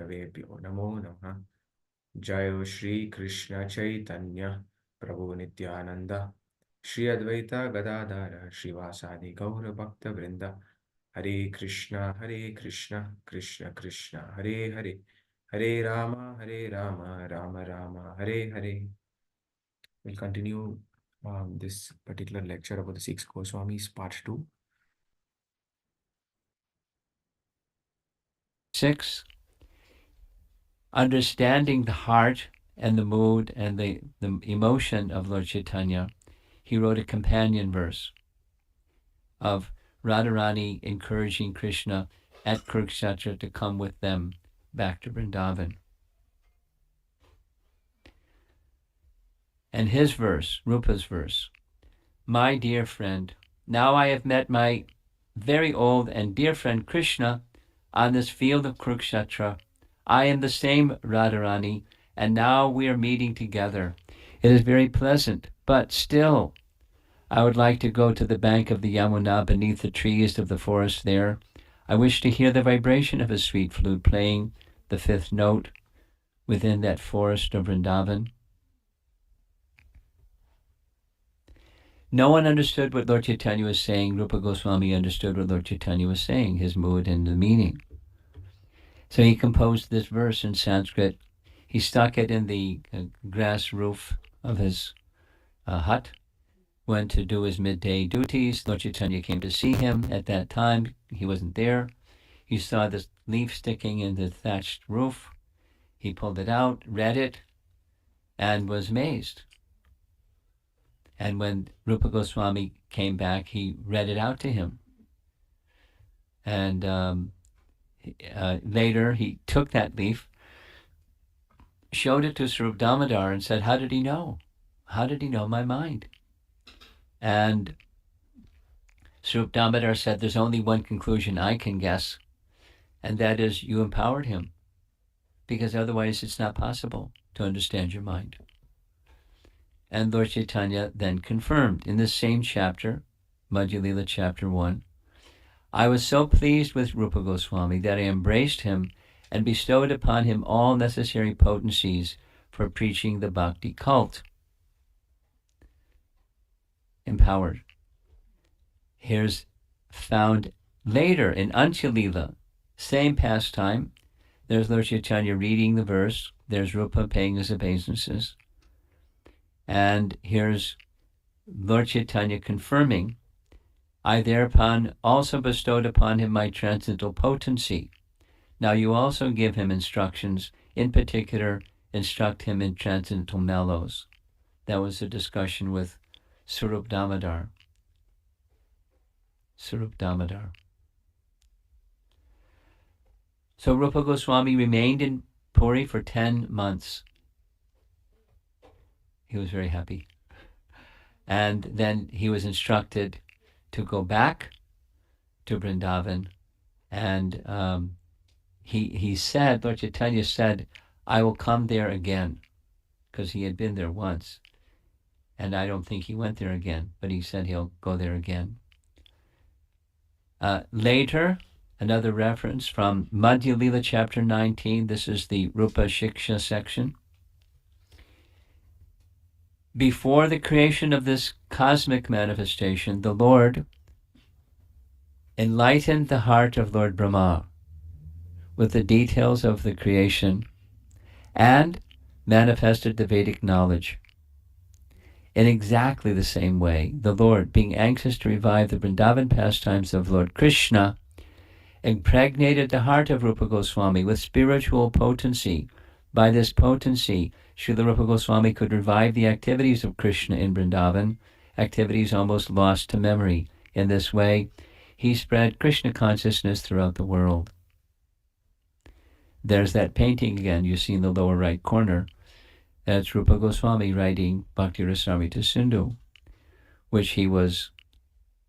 Gurave Namo Namaha. Jayo Shri Krishna Chaitanya Prabhu Nityananda Shri Advaita Gadadara Shivasadi Gaura Bhakta Vrinda. Hare Krishna, Krishna Krishna, Hare Hare, Hare Rama, Rama Rama, Hare Hare. We'll continue this particular lecture about the six Goswamis, part 2. 6. Understanding the heart and the mood and the emotion of Lord Chaitanya, he wrote a companion verse of Radharani encouraging Krishna at Kurukshetra to come with them back to Vrindavan. And his verse, Rupa's verse, my dear friend, now I have met my very old and dear friend Krishna on this field of Kurukshetra. I am the same Radharani, and now we are meeting together. It is very pleasant, but still, I would like to go to the bank of the Yamuna beneath the trees of the forest there. I wish to hear the vibration of a sweet flute playing the fifth note within that forest of Vrindavan. No one understood what Lord Chaitanya was saying. Rupa Goswami understood what Lord Chaitanya was saying, his mood and the meaning. So he composed this verse in Sanskrit. He stuck it in the grass roof of his hut, went to do his midday duties. Lord Chaitanya came to see him. At that time, he wasn't there. He saw this leaf sticking in the thatched roof. He pulled it out, read it, and was amazed. And when Rupa Goswami came back, he read it out to him. And later, he took that leaf, showed it to Swarup Damodar and said, how did he know? How did he know my mind? And Swarup Damodar said, there's only one conclusion I can guess, and that is you empowered him, because otherwise it's not possible to understand your mind. And Lord Chaitanya then confirmed in this same chapter, Madhya Lila chapter 1, I was so pleased with Rupa Goswami that I embraced him and bestowed upon him all necessary potencies for preaching the bhakti cult. Empowered. Here's found later in Antya Lila, same pastime. There's Lord Chaitanya reading the verse. There's Rupa paying his obeisances. And here's Lord Chaitanya confirming, I thereupon also bestowed upon him my transcendental potency. Now you also give him instructions, in particular, instruct him in transcendental mellows. That was a discussion with Swarup Damodar. Swarup Damodar. So Rupa Goswami remained in Puri for 10 months. He was very happy. And then he was instructed to go back to Vrindavan. And he said, Lord Chaitanya said, I will come there again, because he had been there once. And I don't think he went there again, but he said he'll go there again. Later, another reference from Madhya Lila chapter 19. This is the Rupa Shiksha section. Before the creation of this cosmic manifestation, the Lord enlightened the heart of Lord Brahma with the details of the creation and manifested the Vedic knowledge. In exactly the same way, the Lord, being anxious to revive the Vrindavan pastimes of Lord Krishna, impregnated the heart of Rupa Goswami with spiritual potency. By this potency, Srila Rupa Goswami could revive the activities of Krishna in Vrindavan, activities almost lost to memory. In this way, he spread Krishna consciousness throughout the world. There's that painting again you see in the lower right corner. That's Rupa Goswami writing Bhakti Rasamrita Sindhu, which he was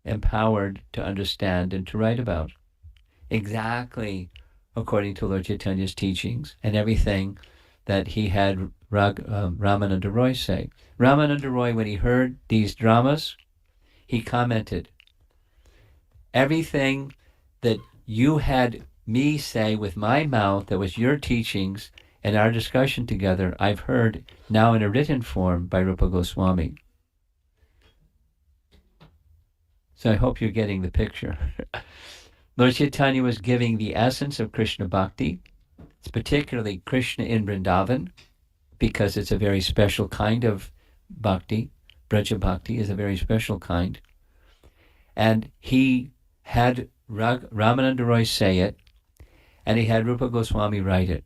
empowered to understand and to write about. Exactly according to Lord Chaitanya's teachings and everything that he had Ramananda Roy say. Ramananda Roy, when he heard these dramas, he commented, everything that you had me say with my mouth that was your teachings and our discussion together, I've heard now in a written form by Rupa Goswami. So I hope you're getting the picture. Lord Chaitanya was giving the essence of Krishna Bhakti. It's particularly Krishna in Vrindavan, because it's a very special kind of bhakti. Braja Bhakti is a very special kind. And he had Ramananda Roy say it, and he had Rupa Goswami write it.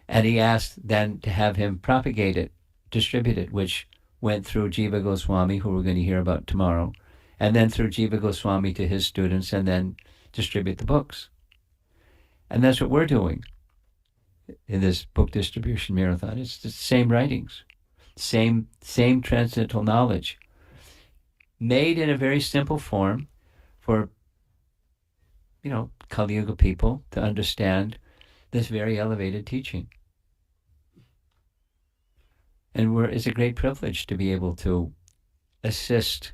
And he asked then to have him propagate it, distribute it, which went through Jiva Goswami, who we're going to hear about tomorrow, and then through Jiva Goswami to his students, and then distribute the books. And that's what we're doing in this book distribution marathon. It's the same writings, same transcendental knowledge, made in a very simple form for, Kali Yuga people to understand this very elevated teaching. And it's a great privilege to be able to assist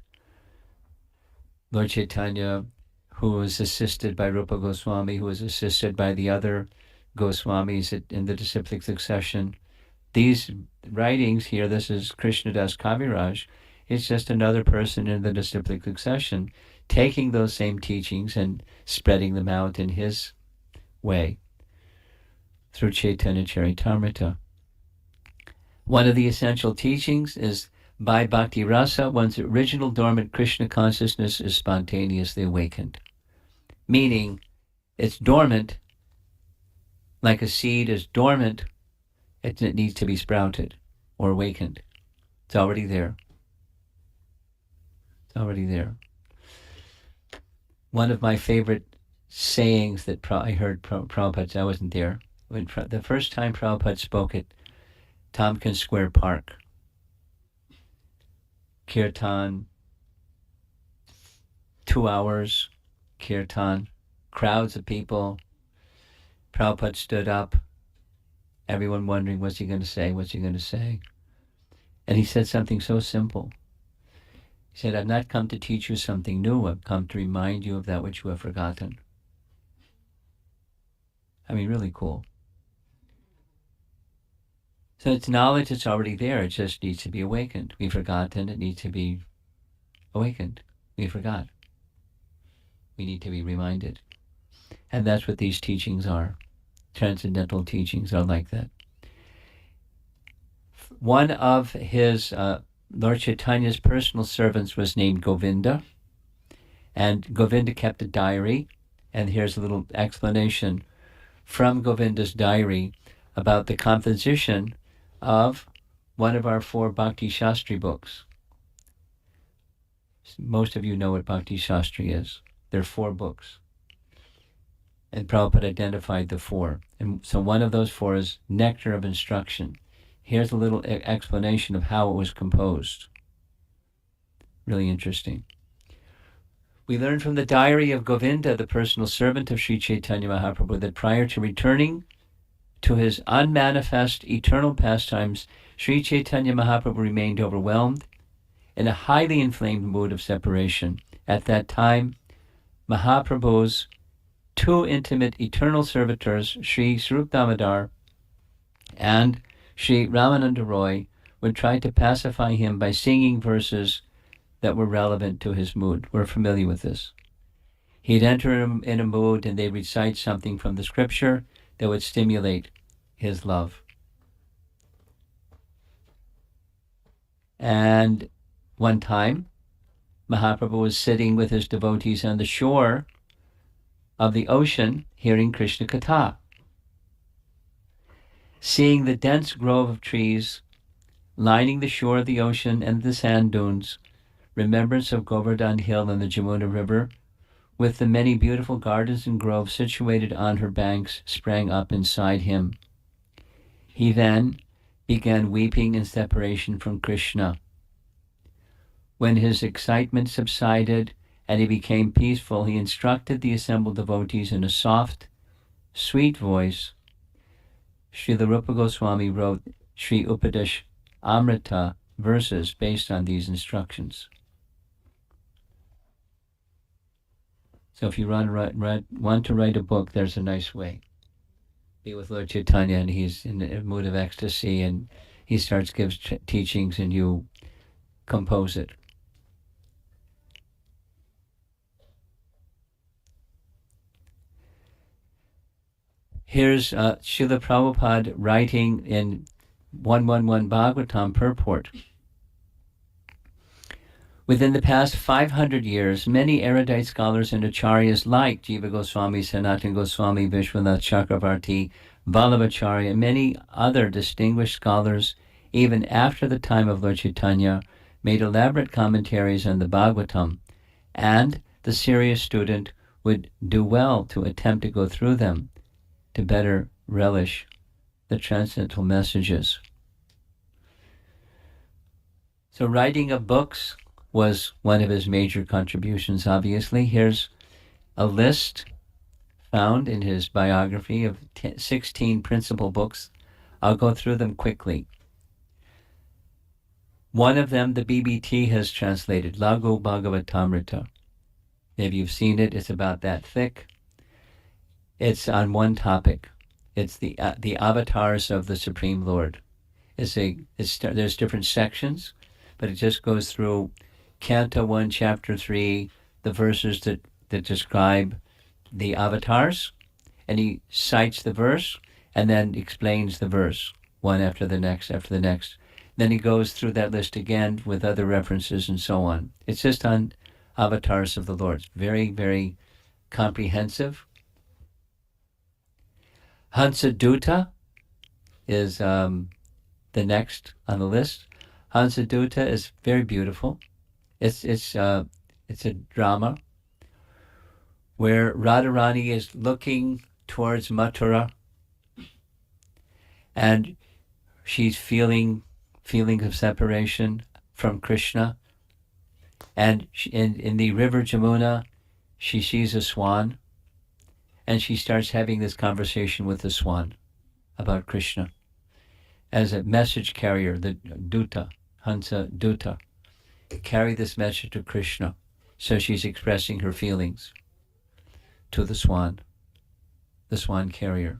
Lord Chaitanya, who was assisted by Rupa Goswami, who was assisted by the other Goswamis in the disciplic succession. These writings here, this is Krishnadas Kaviraj, it's just another person in the disciplic succession taking those same teachings and spreading them out in his way through Chaitanya Charitamrita. One of the essential teachings is by Bhakti Rasa, one's original dormant Krishna consciousness is spontaneously awakened. Meaning, it's dormant, like a seed is dormant, it needs to be sprouted or awakened. It's already there. It's already there. One of my favorite sayings that I heard Prabhupada, I wasn't there, the first time Prabhupada spoke at Tompkins Square Park, kirtan, 2 hours, kirtan, crowds of people. Prabhupada stood up, everyone wondering, what's he going to say, what's he going to say? And he said something so simple. He said, I've not come to teach you something new, I've come to remind you of that which you have forgotten. I mean, really cool. So it's knowledge that's already there, it just needs to be awakened. We've forgotten, it needs to be awakened. We forgot. We need to be reminded. And that's what these teachings are. Transcendental teachings are like that. One of his, Lord Chaitanya's personal servants was named Govinda. And Govinda kept a diary. And here's a little explanation from Govinda's diary about the composition of one of our 4 Bhakti Shastri books. Most of you know what Bhakti Shastri is. There are 4 books. And Prabhupada identified the 4. And so one of those 4 is Nectar of Instruction. Here's a little explanation of how it was composed. Really interesting. We learn from the diary of Govinda, the personal servant of Sri Chaitanya Mahaprabhu, that prior to returning to his unmanifest eternal pastimes, Sri Chaitanya Mahaprabhu remained overwhelmed in a highly inflamed mood of separation. At that time, Mahaprabhu's 2 intimate eternal servitors, Sri Swarup Damodar and Sri Ramananda Roy, would try to pacify him by singing verses that were relevant to his mood. We're familiar with this. He'd enter in a mood and they'd recite something from the scripture that would stimulate his love. And one time, Mahaprabhu was sitting with his devotees on the shore of the ocean, hearing Krishna Katha. Seeing the dense grove of trees lining the shore of the ocean and the sand dunes, remembrance of Govardhan Hill and the Jamuna River, with the many beautiful gardens and groves situated on her banks, sprang up inside him. He then began weeping in separation from Krishna. When his excitement subsided and he became peaceful, he instructed the assembled devotees in a soft, sweet voice. Srila Rupa Goswami wrote Sri Upadesh Amrita verses based on these instructions. So if you want to write a book, there's a nice way. Be with Lord Chaitanya, and he's in a mood of ecstasy, and he gives teachings, and you compose it. Here's Srila Prabhupada writing in 111 Bhagavatam purport. Within the past 500 years, many erudite scholars and acharyas like Jiva Goswami, Sanatana Goswami, Vishwanath Chakravarti, Vallabhacharya, and many other distinguished scholars, even after the time of Lord Chaitanya, made elaborate commentaries on the Bhagavatam, and the serious student would do well to attempt to go through them to better relish the transcendental messages. So writing of books was one of his major contributions, obviously. Here's a list found in his biography of 16 principal books. I'll go through them quickly. One of them, the BBT has translated, Lagu Bhagavatamrita. If you've seen it, it's about that thick. It's on one topic. It's the avatars of the Supreme Lord. There's different sections, but it just goes through Canto 1, Chapter 3, the verses that describe the avatars, and he cites the verse and then explains the verse, one after the next, after the next. Then he goes through that list again with other references and so on. It's just on avatars of the Lord. It's very, very comprehensive. Hansadutta is the next on the list. Hansadutta is very beautiful. It's a drama where Radharani is looking towards Mathura, and she's feelings of separation from Krishna. And in the river Jamuna, she sees a swan, and she starts having this conversation with the swan about Krishna as a message carrier, the Dutta, Hansa Dutta. Carry this message to Krishna. So she's expressing her feelings to the swan carrier.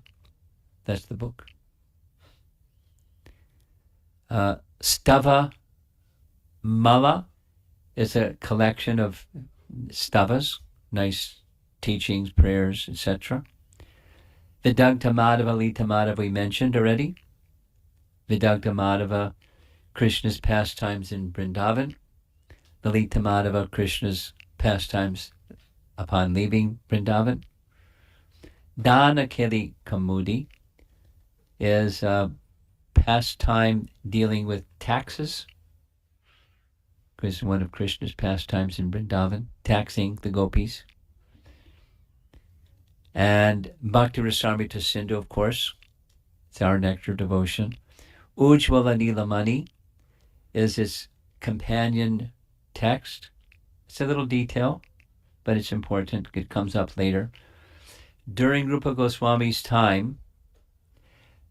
That's the book. Stava Mala is a collection of stavas, nice teachings, prayers, etc. Vidagdha Madhava, Lita Madhava we mentioned already. Vidagdha Madhava, Krishna's pastimes in Vrindavan. Lalita Madhava, Krishna's pastimes upon leaving Vrindavan. Dhanakeli Kamudi is a pastime dealing with taxes. It's one of Krishna's pastimes in Vrindavan, taxing the gopis. And Bhakti Rasamrita Sindhu, of course, it's our nectar devotion. Ujjvala Nilamani is its companion text. It's a little detail, but it's important. It comes up later. During Rupa Goswami's time,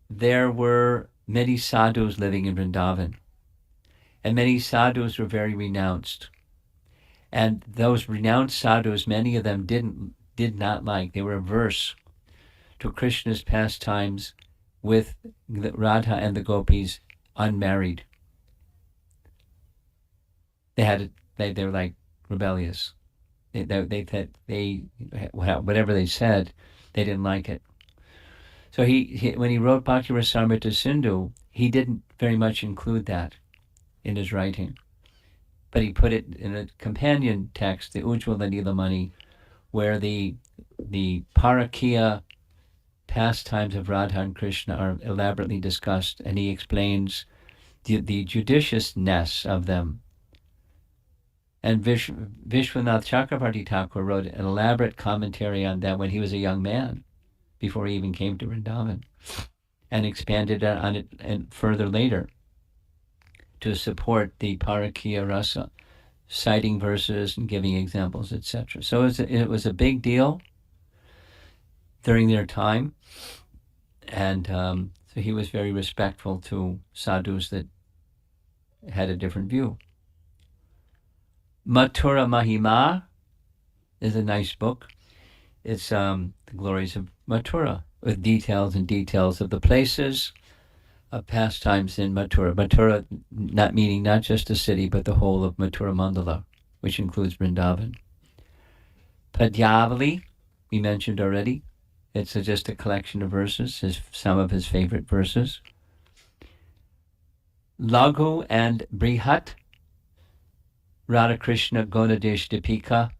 there were many sadhus living in Vrindavan, and many sadhus were very renounced. And those renounced sadhus, many of them did not like. They were averse to Krishna's pastimes with Radha and the gopis unmarried. They were like rebellious. They whatever they said, they didn't like it. So he when he wrote Bhakti Rasamrita Sindhu, he didn't very much include that in his writing, but he put it in a companion text, the Ujjvala Nilamani, where the Parakiya pastimes of Radha and Krishna are elaborately discussed, and he explains the judiciousness of them. And Vishwanath Chakravarti Thakur wrote an elaborate commentary on that when he was a young man, before he even came to Vrindavan, and expanded on it and further later to support the Parakiya Rasa, citing verses and giving examples, etc. So it was a big deal during their time, and so he was very respectful to sadhus that had a different view. Mathura Mahima is a nice book. It's the glories of Mathura, with details and details of the places of pastimes in Mathura. Mathura, not meaning not just a city, but the whole of Mathura Mandala, which includes Vrindavan. Padyavali, we mentioned already. It's just a collection of verses, some of his favorite verses. Laghu and Brihat, Radhakrishna Gonadesh Dipika.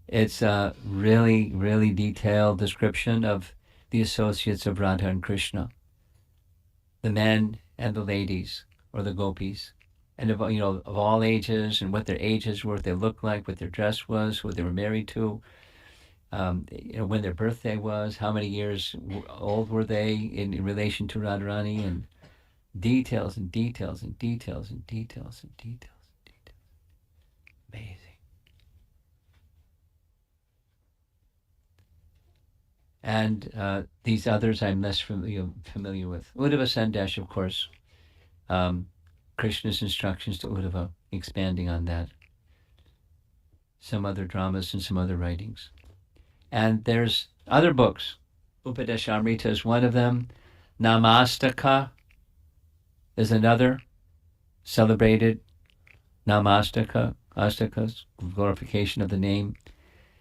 It's a really, really detailed description of the associates of Radha and Krishna, the men and the ladies, or the gopis, and of all ages, and what their ages were, what they looked like, what their dress was, who they were married to, when their birthday was, how many years old were they in relation to Radharani, and details and details and details and details and details and details. Amazing. And these others I'm less familiar with. Uddhava Sandesh, of course. Krishna's instructions to Uddhava, expanding on that. Some other dramas and some other writings. And there's other books. Upadeshamrita is one of them. Namastaka is another celebrated. Namastaka, Astakas, glorification of the name.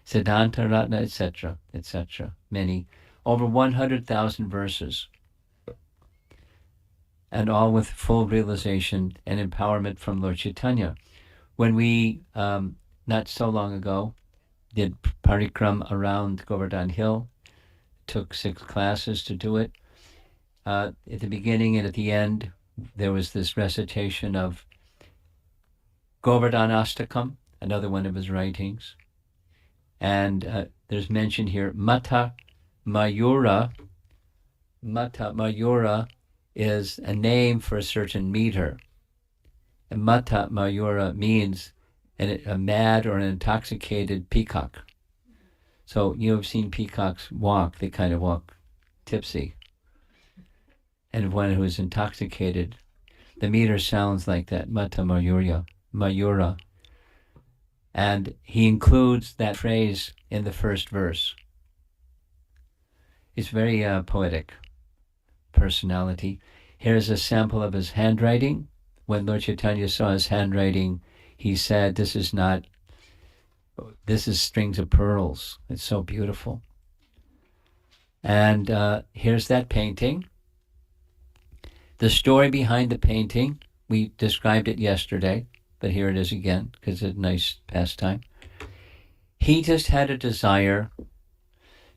Siddhanta Ratna, etc., etc. Many. Over 100,000 verses. And all with full realization and empowerment from Lord Chaitanya. When we, not so long ago, did parikram around Govardhan Hill, took 6 classes to do it. At the beginning and at the end, there was this recitation of Govardhan Astakam, another one of his writings. And there's mentioned here, Mata Mayura. Mata Mayura is a name for a certain meter. And Mata Mayura means a mad or an intoxicated peacock. So you have seen peacocks walk, they kind of walk tipsy. And one who is intoxicated, the meter sounds like that, Mata Mayura. And he includes that phrase in the first verse. It's very poetic personality. Here's a sample of his handwriting. When Lord Chaitanya saw his handwriting, he said, this is strings of pearls. It's so beautiful. And here's that painting. The story behind the painting, we described it yesterday, but here it is again, because it's a nice pastime. He just had a desire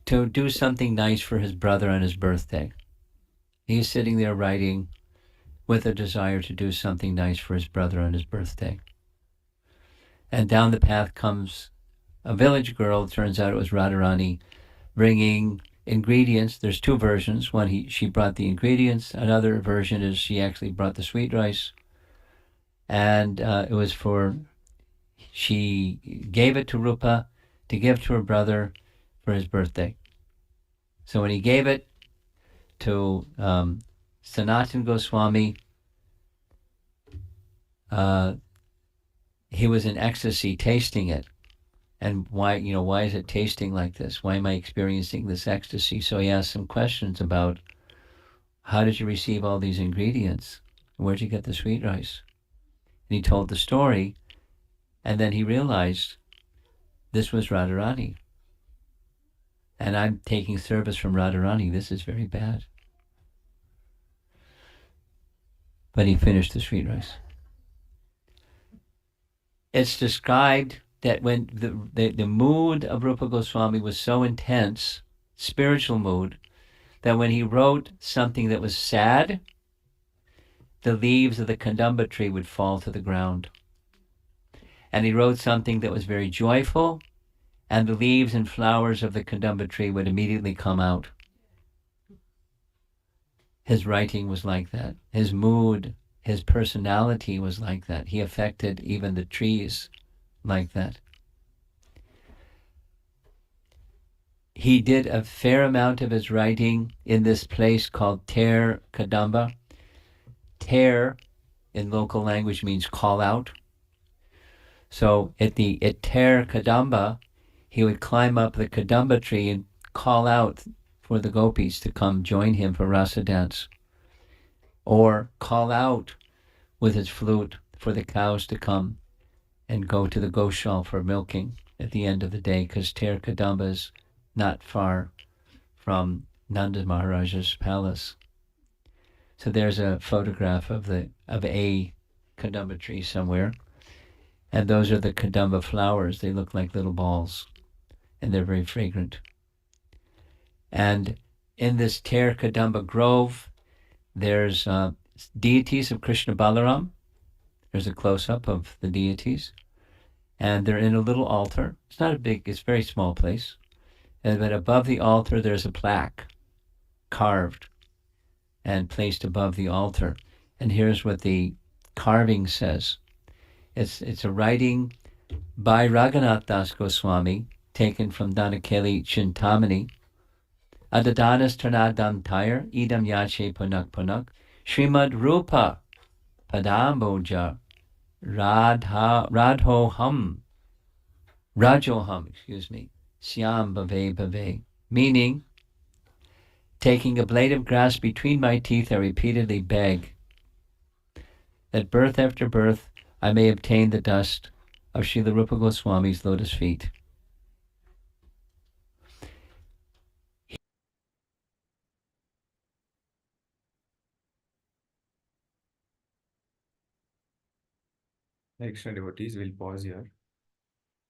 to do something nice for his brother on his birthday. He's sitting there writing with a desire to do something nice for his brother on his birthday. And down the path comes a village girl. It turns out it was Radharani, bringing ingredients. There's 2 versions. One, she brought the ingredients. Another version is she actually brought the sweet rice. And it was she gave it to Rupa to give to her brother for his birthday. So when he gave it to Sanatan Goswami, he was in ecstasy tasting it. And why is it tasting like this? Why am I experiencing this ecstasy? So he asked some questions about, how did you receive all these ingredients? Where'd you get the sweet rice? And he told the story, and then he realized this was Radharani. And I'm taking service from Radharani. This is very bad. But he finished the sweet rice. It's described that when the mood of Rupa Goswami was so intense, spiritual mood, that when he wrote something that was sad, the leaves of the Kadamba tree would fall to the ground. And he wrote something that was very joyful, and the leaves and flowers of the Kadamba tree would immediately come out. His writing was like that. His mood, his personality was like that. He affected even the trees like that. He did a fair amount of his writing in this place called Ter Kadamba. Ter in local language means call out. So at Ter Kadamba, he would climb up the Kadamba tree and call out for the gopis to come join him for rasa dance, or call out with his flute for the cows to come and go to the Goshal for milking at the end of the day, because Ter Kadamba is not far from Nanda Maharaja's palace. So there's a photograph of a Kadamba tree somewhere, and those are the Kadamba flowers. They look like little balls, and they're very fragrant. And in this Ter Kadamba grove, there's deities of Krishna Balaram. There's a close-up of the deities, and they're in a little altar. It's not a big, it's a very small place. And but above the altar, there's a plaque carved and placed above the altar. And here's what the carving says. It's a writing by Raghunath Das Goswami, taken from Danakeli Chintamani. Adadanas Tanadantire, Idam Yache Punak Punak, Srimad Rupa Padamboja Radhoham, Syam Bhave Bhave. Meaning, taking a blade of grass between my teeth, I repeatedly beg that birth after birth I may obtain the dust of Srila Rupa Goswami's lotus feet. Extra devotees, will pause here.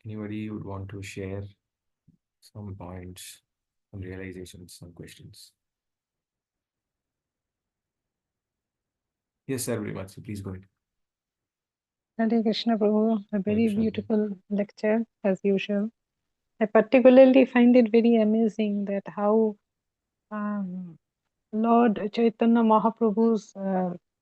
Anybody would want to share some points, some realizations, some questions? Yes, sir, very much. So please go ahead. Hare Krishna Prabhu, a very Krishna. beautiful lecture as usual. I particularly find it very amazing that how Lord Chaitanya Mahaprabhu's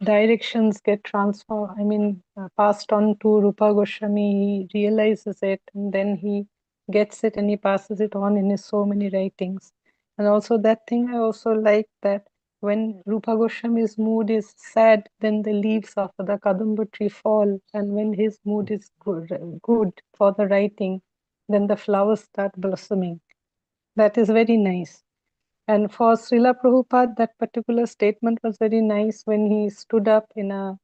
directions get transformed, passed on to Rupa Goswami. He realizes it and then he gets it and he passes it on in his so many writings. And also that thing I also like, that when Rupa Goswami's mood is sad, then the leaves of the Kadamba tree fall, and when his mood is good for the writing, then the flowers start blossoming. That is very nice. And for Srila Prabhupada, that particular statement was very nice when he stood up in a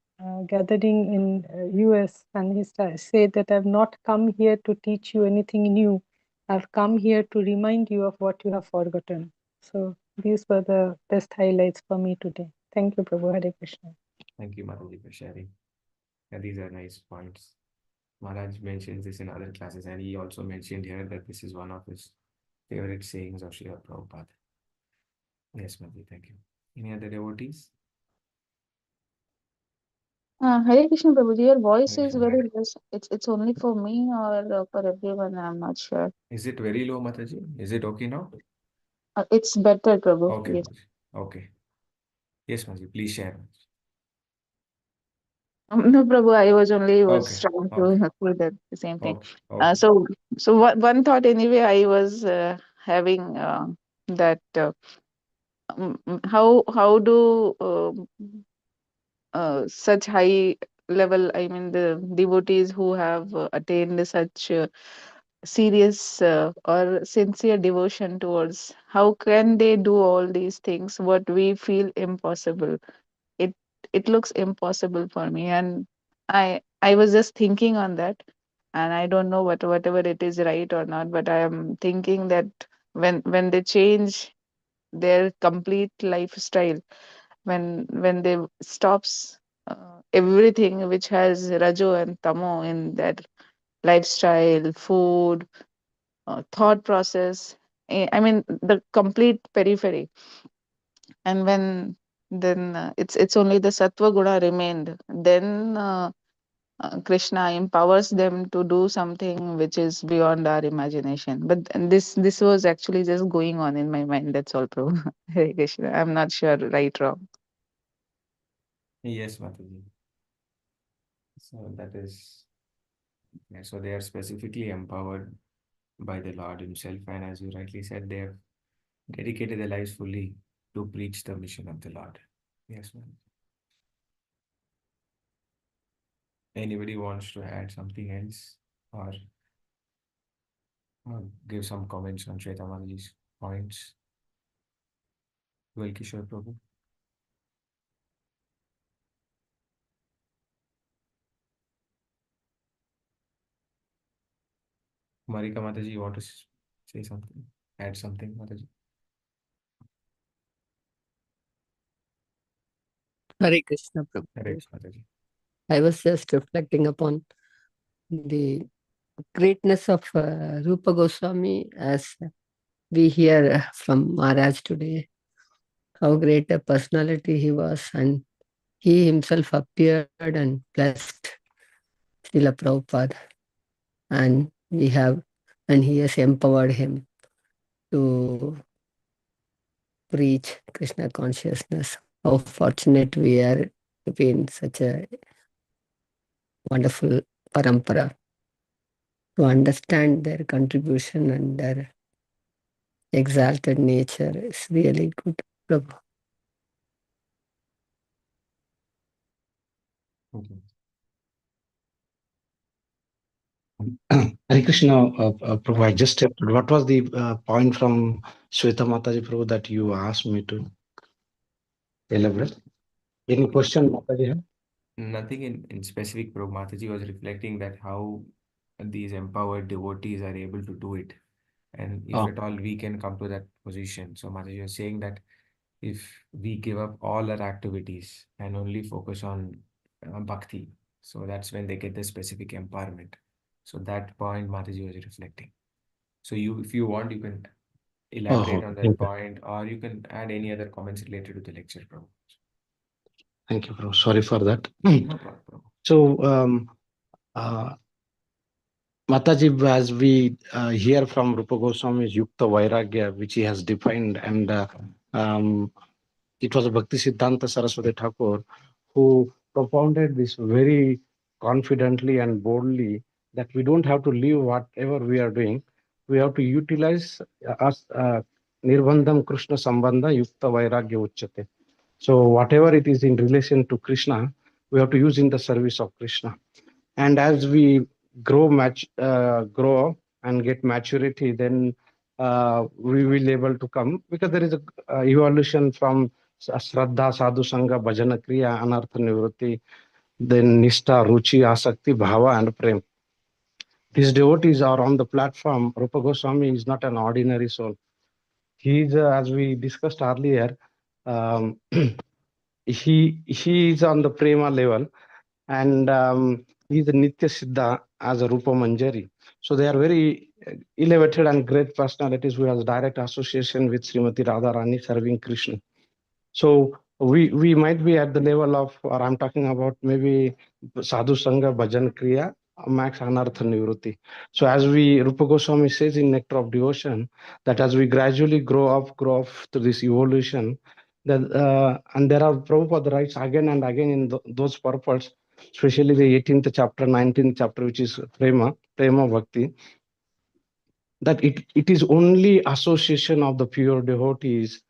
gathering in US and he said that I've not come here to teach you anything new. I've come here to remind you of what you have forgotten. So these were the best highlights for me today. Thank you, Prabhu. Hare Krishna. Thank you, Mataji, for sharing. And these are nice points. Maharaj mentions this in other classes, and he also mentioned here that this is one of his favorite sayings of Srila Prabhupada. Yes, Mataji, thank you. Any other devotees? Hare Krishna Prabhuji, your voice Hare is Krishna. very less. It's only for me or for everyone. I'm not sure. Is it very low, Mataji? Is it okay now? It's better, Prabhu. Okay, Yes. Mataji. Okay. Yes, Mataji, please share. No, Prabhu. I was only Okay, trying okay, to say that the same thing. okay, okay. So one thought anyway. I was having that how do such high level. I mean, the devotees who have attained such serious or sincere devotion towards, how can they do all these things what we feel impossible? It it looks impossible for me, and I was just thinking on that, and I don't know whatever it is right or not, but I am thinking that when they change their complete lifestyle, when they stops everything which has rajo and tamo in that lifestyle, food, thought process, I mean the complete periphery, and when then it's only the sattva guna remained, then Krishna empowers them to do something which is beyond our imagination. But this was actually just going on in my mind. That's all, Prabhu. Hare Krishna. I'm not sure right wrong. Yes, Mataji. So that is, yeah, so they are specifically empowered by the Lord Himself, and as you rightly said, they have dedicated their lives fully to preach the mission of the Lord. Yes, ma'am. Anybody wants to add something else, or Give some comments on Shweta Mataji's points. Kishore Prabhu. Marika Mataji, you want to say something? Add something, Mataji? Hare Krishna, Prabhu. Hare Krishna, Mataji. I was just reflecting upon the greatness of Rupa Goswami as we hear from Maharaj today, how great a personality he was, and he himself appeared and blessed Srila Prabhupada, and he has empowered him to preach Krishna consciousness. How fortunate we are to be in such a wonderful parampara, to understand their contribution and their exalted nature is really good, Prabhu. Okay. Hare Krishna, Prabhu, I just stepped. What was the point from Shweta Mataji, Prabhu, that you asked me to elaborate? Any question, Mataji? Nothing in specific, Prabhu. Mataji was reflecting that how these empowered devotees are able to do it. And if at all we can come to that position. So Mataji was saying that if we give up all our activities and only focus on bhakti, so that's when they get the specific empowerment. So that point Mataji was reflecting. So if you want, you can elaborate on that point, or you can add any other comments related to the lecture, Prabhu. Thank you, Prabhu. Sorry for that. No problem, Prabhu. So, Mataji, as we hear from Rupa Goswami's Yukta Vairagya, which he has defined, and it was Bhakti Siddhanta Saraswati Thakur who propounded this very confidently and boldly, that we don't have to leave whatever we are doing. We have to utilize us Nirbandham Krishna Sambandha Yukta Vairagya Uchyate. So whatever it is in relation to Krishna, we have to use in the service of Krishna. And as we grow and get maturity, then we will able to come, because there is a evolution from Shraddha, Sadhu Sangha, Bhajana Kriya, Anartha Nivritti, then Nishta, Ruchi, Asakti, Bhava, and Prem. These devotees are on the platform. Rupa Goswami is not an ordinary soul. He is, as we discussed earlier, he is on the Prema level, and he's a Nitya Siddha as a Rupa Manjari. So they are very elevated and great personalities who has direct association with Srimati Radharani serving Krishna. So we might be at the level of, or I'm talking about maybe Sadhu Sangha, Bhajan Kriya, max Anartha Nivrutti. So as Rupa Goswami says in Nectar of Devotion, that as we gradually grow up to this evolution, that and there are Prabhupada writes again and again in those purports, especially the 18th chapter, 19th chapter, which is Prema Bhakti, that it is only association of the pure devotees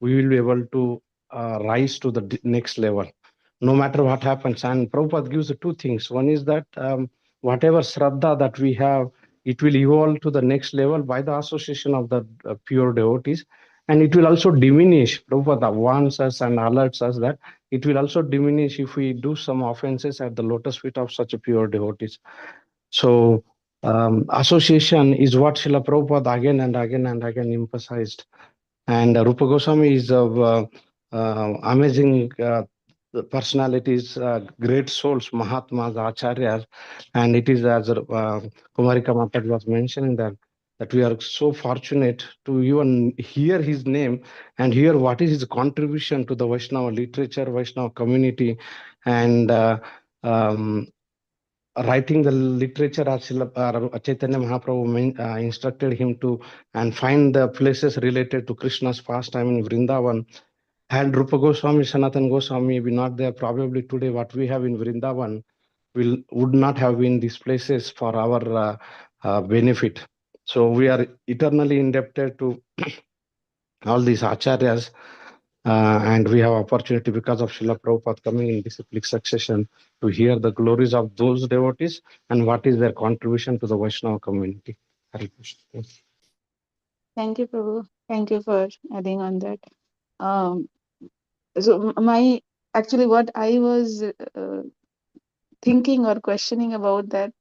we will be able to rise to the next level, no matter what happens. And Prabhupada gives the two things. One is that whatever Shraddha that we have, it will evolve to the next level by the association of the pure devotees. And it will also diminish. Prabhupada warns us and alerts us that it will also diminish if we do some offenses at the lotus feet of such a pure devotees. So association is what Srila Prabhupada again and again and again emphasized. And Rupa Goswami is of amazing personalities, great souls, Mahatmas, Acharyas, and it is as Kumarika Mataji was mentioning that we are so fortunate to even hear his name and hear what is his contribution to the Vaishnava literature, Vaishnava community, and writing the literature as Chaitanya Mahaprabhu instructed him to, and find the places related to Krishna's pastime in Vrindavan. Had Rupa Goswami, Sanatan Goswami be not there, probably today what we have in Vrindavan would not have been these places for our benefit. So we are eternally indebted to all these acharyas, and we have opportunity because of Srila Prabhupada coming in disciplic succession to hear the glories of those devotees and what is their contribution to the Vaishnava community. Hare Krishna. Thank you, Prabhu. Thank you for adding on that. Um, so my actually what I was thinking or questioning about that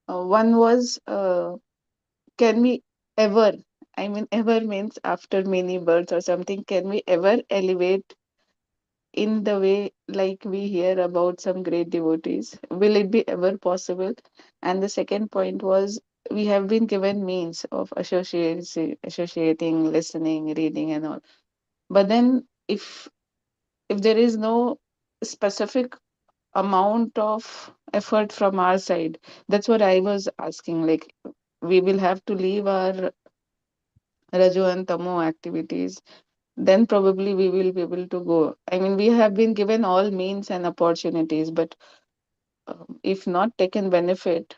one was can we ever, I mean ever means after many births or something, can we ever elevate in the way like we hear about some great devotees? Will it be ever possible? And the second point was we have been given means of associating, listening, reading, and all. But then if there is no specific amount of effort from our side, that's what I was asking. Like we will have to leave our Raju and Tamo activities, then probably we will be able to go. I mean, we have been given all means and opportunities, but if not taken benefit,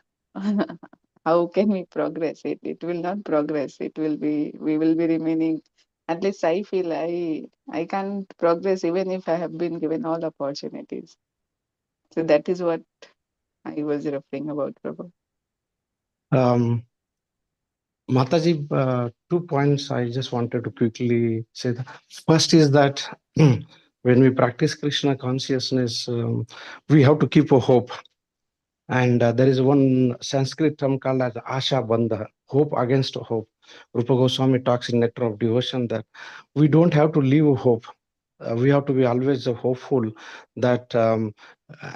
how can we progress? It will not progress. It will be, we will be remaining. At least I feel I can't progress even if I have been given all opportunities. So that is what I was referring about, Prabhu. Mataji, 2 points I just wanted to quickly say. That. First is that when we practice Krishna consciousness, we have to keep a hope. And there is one Sanskrit term called as Asha Bandha, hope against hope. Rupa Goswami talks in Nectar of Devotion that we don't have to leave hope. We have to be always hopeful that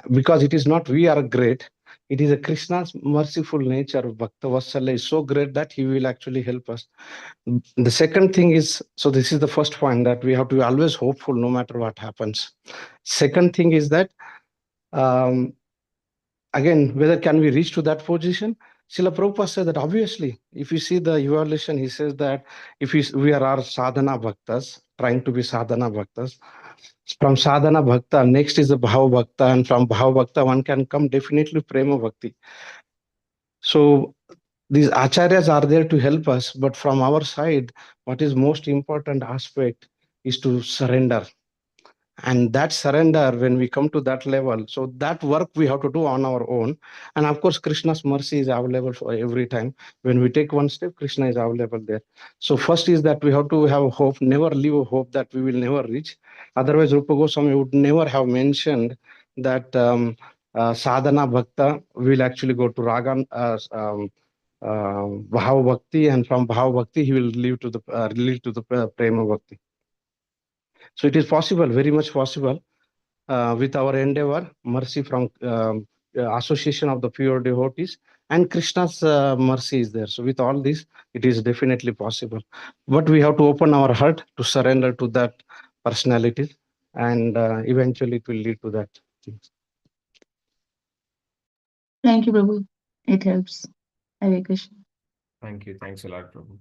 because it is not we are great, it is a Krishna's merciful nature. Bhakta Vatsala is so great that he will actually help us. The second thing is, so this is the first point, that we have to be always hopeful no matter what happens. Second thing is that again, whether can we reach to that position? Srila Prabhupada said that obviously, if you see the evaluation, he says that if we are our sadhana bhaktas, trying to be sadhana bhaktas, from sadhana bhakta, next is the bhava bhakta, and from bhava bhakta, one can come definitely prema bhakti. So these acharyas are there to help us, but from our side, what is most important aspect is to surrender. And that surrender, when we come to that level, so that work we have to do on our own. And of course, Krishna's mercy is available for every time. When we take one step, Krishna is available there. So first is that we have to have hope, never leave a hope that we will never reach. Otherwise, Rupa Goswami would never have mentioned that sadhana bhakta will actually go to raga, bhava bhakti, and from bhava bhakti he will lead to the prema bhakti. So it is possible, very much possible. With our endeavor, mercy from association of the pure devotees, and Krishna's mercy is there. So with all this, it is definitely possible. But we have to open our heart to surrender to that personality, and eventually it will lead to that. Thank you, Prabhu. It helps. Hare Krishna. Thank you. Thanks a lot, Prabhu.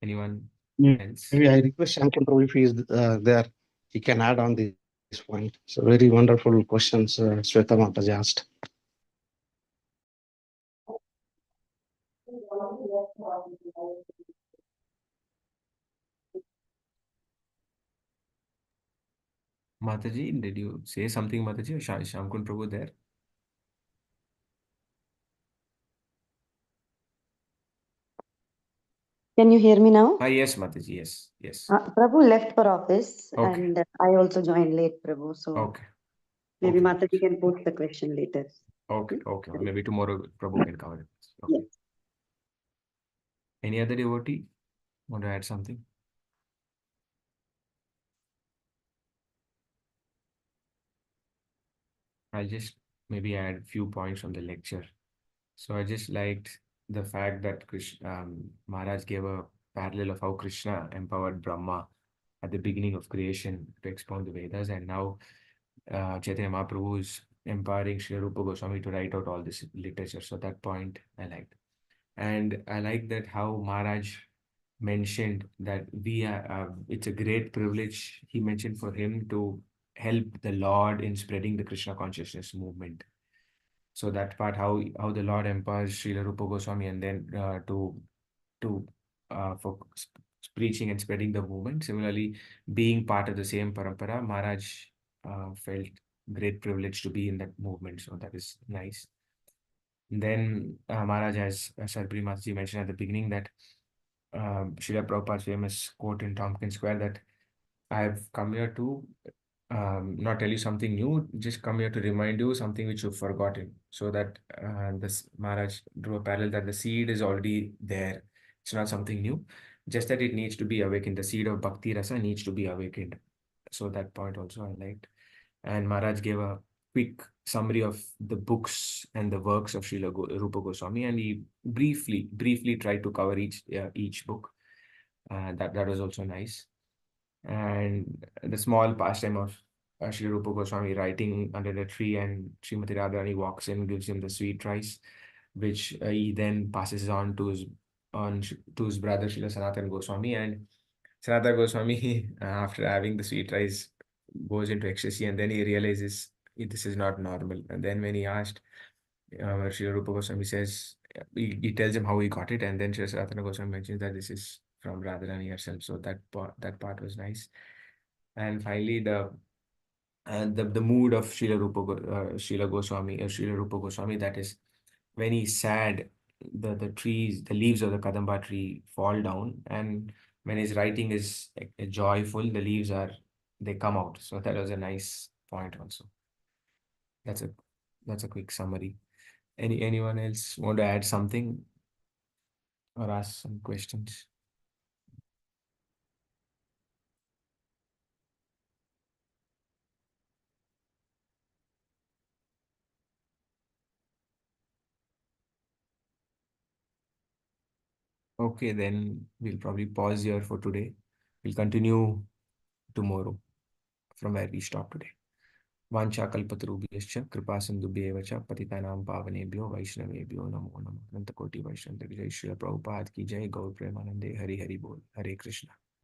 Anyone else? Maybe I request Shankar Prabhu if he is there, he can add on this point. So very wonderful questions Shweta Mataji asked. Mataji, did you say something, Mataji, or Shamkun Prabhu there? Can you hear me now? Yes, Mataji, yes, yes. Prabhu left for office Okay. and I also joined late, Prabhu. So Okay. maybe Okay. Mataji can put the question later. Okay, okay. Maybe tomorrow Prabhu can cover it. Okay. Yes. Any other devotee want to add something? I'll just maybe add a few points from the lecture. So I just liked the fact that Maharaj gave a parallel of how Krishna empowered Brahma at the beginning of creation to expound the Vedas, and now Chaitanya Mahaprabhu is empowering Sri Rupa Goswami to write out all this literature. So that point I liked. And I like that how Maharaj mentioned that it's a great privilege, he mentioned, for him to help the Lord in spreading the Krishna consciousness movement. So that part, how the Lord empowers Srila Rupa Goswami, and then for preaching and spreading the movement. Similarly, being part of the same parampara, Maharaj felt great privilege to be in that movement. So that is nice. Then Maharaj, as Sarbri Mataji mentioned at the beginning, that Srila Prabhupada's famous quote in Tompkins Square, that I have come here to not tell you something new, just come here to remind you something which you've forgotten. So that this Maharaj drew a parallel that the seed is already there. It's not something new, just that it needs to be awakened. The seed of Bhakti Rasa needs to be awakened. So that point also I liked. And Maharaj gave a quick summary of the books and the works of Srila Rupa Goswami, and he briefly tried to cover each book. That was also nice. And the small pastime of Srila Rupa Goswami writing under the tree, and Srimati Radharani walks in, gives him the sweet rice, which he then passes on to his brother Srila Sanatana Goswami. And Sanatana Goswami, after having the sweet rice, goes into ecstasy, and then he realizes this is not normal. And then when he asked, Srila Rupa Goswami says, he tells him how he got it, and then Srila Sanatana Goswami mentions that this is from Radharani herself. So that part was nice. And finally, the mood of Srila Goswami, Srila Rupa Goswami, that is when he's sad, the leaves of the Kadamba tree fall down, and when his writing is joyful, the leaves they come out. So that was a nice point also. That's a quick summary. Anyone else want to add something or ask some questions? Okay, then we'll probably pause here for today. We'll continue tomorrow from where we stopped today. वाञ्छाकल्पतरुभ्यश्च कृपासिन्धुभ्येव च पतितानां पावनेभ्यो वैष्णवेभ्यो नमो नमः। अनंत कोटि वैष्णव जय श्री प्रभुपाद की जय। गौर प्रेमानंदे हरि हरि बोल। हरे कृष्णा।